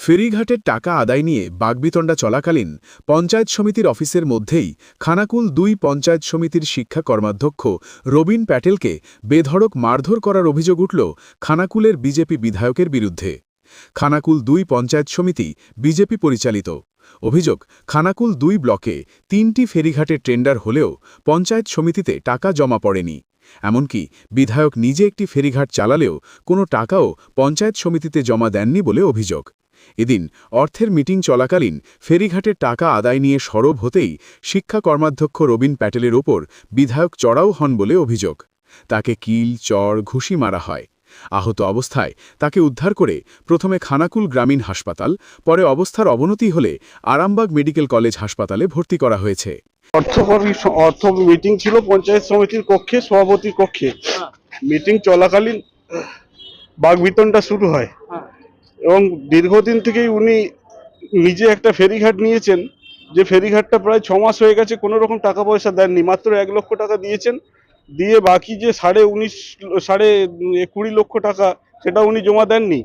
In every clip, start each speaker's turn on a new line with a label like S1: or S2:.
S1: ফেরিঘাটের টাকা আদায় নিয়ে বাগবিতণ্ডা চলাকালীন পঞ্চায়েত সমিতির অফিসের মধ্যেই খানাকুল ২ পঞ্চায়েত সমিতির শিক্ষা কর্মাধ্যক্ষ রবিন প্যাটেলকে বেধড়ক মারধর করার অভিযোগ উঠল খানাকুলের বিজেপি বিধায়কের বিরুদ্ধে। খানাকুল ২ পঞ্চায়েত সমিতি বিজেপি পরিচালিত। অভিযোগ, খানাকুল ২ ব্লকে ৩টি ফেরিঘাটের টেন্ডার হলেও পঞ্চায়েত সমিতিতে টাকা জমা পড়েনি। এমনকি বিধায়ক নিজে একটি ফেরিঘাট চালালেও কোনো টাকাও পঞ্চায়েত সমিতিতে জমা দেননি বলে অভিযোগ। এদিন অর্থের মিটিং চলাকালীন ফেরিঘাটের টাকা আদায় নিয়ে সরব হতেই শিক্ষা কর্মাধ্যক্ষ রবিন প্যাটেলের ওপর বিধায়ক চড়াও হন বলে অভিযোগ। তাকে কিল, চড়, ঘুষি মারা হয়। আহত অবস্থায় তাকে উদ্ধার করে প্রথমে খানাকুল গ্রামীণ হাসপাতাল, পরে অবস্থার অবনতি হলে আরামবাগ মেডিকেল কলেজ হাসপাতালে ভর্তি করা হয়েছে।
S2: অর্থ মিটিং ছিল পঞ্চায়েত সমিতির কক্ষে, সভাপতির কক্ষে। মিটিং চলাকালীন বাগবিতণ্ডা শুরু হয় এবং দীর্ঘদিন থেকেই উনি নিজে একটা ফেরিঘাট নিয়েছেন, যে ফেরিঘাটটা প্রায় ৬ মাস হয়ে গেছে, কোনো রকম টাকা পয়সা দেননি। মাত্র ১ লক্ষ টাকা দিয়েছেন, দিয়ে বাকি যে ২.৫ লক্ষ টাকা সেটা উনি জমা দেননি।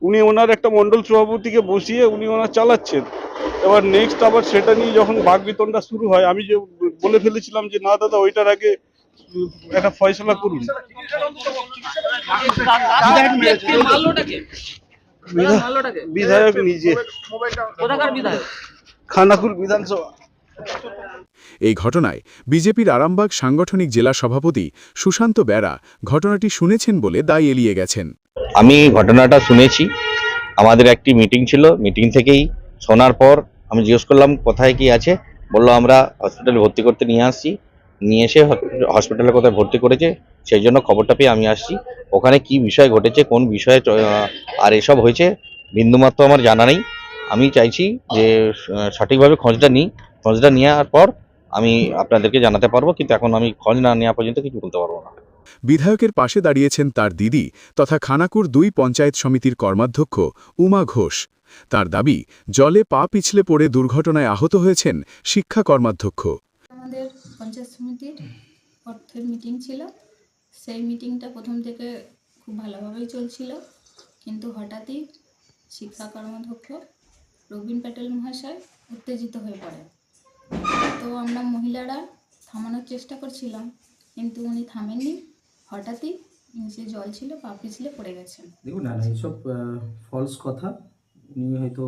S2: উনি ওনার একটা মণ্ডল সভাপতিকে বসিয়ে উনি ওনার চালাচ্ছেন। এবার নেক্সট আবার সেটা নিয়ে যখন বাগবিতণ্ডা শুরু হয়, আমি যে বলে ফেলেছিলাম যে না দাদা, ওইটার আগে একটা ফয়সলা করুন। বিধায়ক নিজে, খানাকুল বিধানসভা।
S1: এই ঘটনায় বিজেপির আরামবাগ সাংগঠনিক জেলা সভাপতি সুশান্ত বেরা ঘটনাটি শুনেছেন বলে দায় এড়িয়ে গেছেন।
S3: আমি ঘটনাটা শুনেছি, আমাদের একটি মিটিং ছিল, মিটিং থেকেই শোনার পর আমি জিজ্ঞেস করলাম কোথায় কি আছে, বললো আমরা হসপিটালে ভর্তি করতে নিয়ে আসছি, নিয়ে এসে হসপিটালে কোথায় ভর্তি করেছে সেই জন্য খবরটা পেয়ে আমি আসছি। ওখানে কি বিষয় ঘটেছে, কোন বিষয়ে আর এসব হয়েছে বিন্দুমাত্র আমার জানা নেই। আমি চাইছি যে সঠিকভাবে খোঁজটা নেওয়ার পর আমি আপনাদেরকে জানাতে পারবো, কিন্তু এখন আমি খোঁজ না নেওয়া পর্যন্ত কিছু বলতে পারবো না।
S1: বিধায়কের পাশে দাঁড়িয়েছেন তার দিদি তথা খানাকুল ২ পঞ্চায়েত সমিতির কর্মাধ্যক্ষ উমা ঘোষ। তার দাবি, জলে পা পিছলে পড়ে দুর্ঘটনায় আহত হয়েছেন শিক্ষা কর্মাধ্যক্ষ।
S4: আমাদের পঞ্চায়েত সমিতির অর্থের মিটিং ছিল, সেই মিটিংটা প্রথম থেকে খুব ভালোভাবেই চলছিল, কিন্তু হঠাৎই শিক্ষা কর্মাধ্যক্ষ রবিন প্যাটেল মহাশয় উত্তেজিত হয়ে পড়ে। তো আমরা মহিলারা থামানোর চেষ্টা করছিলাম, কিন্তু উনি থামেননি। হঠাৎই নিচে জল ছিল, পা পিছলে পড়ে গেছেন।
S5: দেখুন না, এইসব ফলস কথা, উনি হয়তো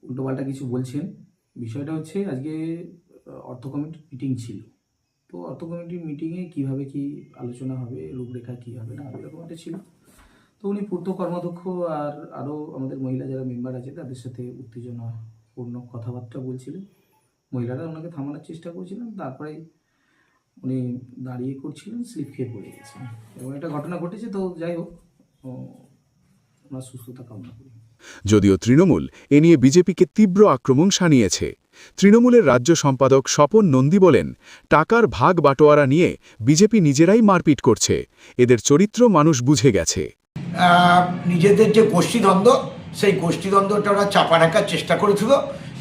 S5: উল্টোপাল্টা কিছু বলছেন। বিষয়টা হচ্ছে আজকে অর্থ কমিটির মিটিং ছিল, তো অর্থ কমিটির মিটিংয়ে কীভাবে কি আলোচনা হবে, রূপরেখা কী হবে না এরকম একটা ছিল। তো উনি পূর্ত কর্মাধ্যক্ষ আর আরও আমাদের মহিলা যারা মেম্বার আছে তাদের সাথে উত্তেজনাপূর্ণ কথাবার্তা বলছিলেন। মহিলারা ওনাকে থামানোর চেষ্টা করছিলেন, তারপরে উনি দাঁড়িয়ে করছিলেন, স্লিপ খেয়ে পড়ে গেছেন এবং একটা ঘটনা ঘটেছে। তো যাই হোক, ওনার সুস্থতা কামনা করি।
S1: যদিও তৃণমূল এ নিয়ে বিজেপিকে তীব্র আক্রমণ শানিয়েছে। তৃণমূলের রাজ্য সম্পাদক স্বপন নন্দী বলেন, টাকার ভাগ বাটোয়ারা নিয়ে বিজেপি নিজেরাই মারপিট করছে, এদের চরিত্র মানুষ বুঝে গেছে।
S6: নিজেদের যে গোষ্ঠীদ্বন্দ্ব, সেই গোষ্ঠীদ্বন্দ্বটা ওরা চাপা রাখার চেষ্টা করেছিল।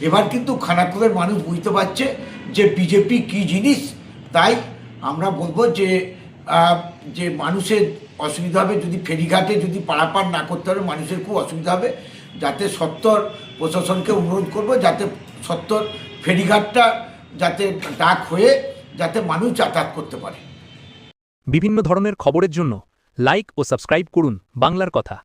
S6: এবার কিন্তু খানাকুলের মানুষ বুঝতে পারছে যে বিজেপি কী জিনিস। তাই আমরা বলবো যে মানুষের অসুবিধা হবে যদি ফেরিঘাটে যদি পারাপার না করতে হবে, মানুষের খুব অসুবিধা হবে। যাতে সত্বর প্রশাসনকে অনুরোধ করব, যাতে সত্বর ফেরিঘাটটা যাতে ডাক হয়ে যাতে মানুষ যাতায়াত করতে পারে।
S7: বিভিন্ন ধরনের খবরের জন্য লাইক ও সাবস্ক্রাইব করুন বাংলার কথা।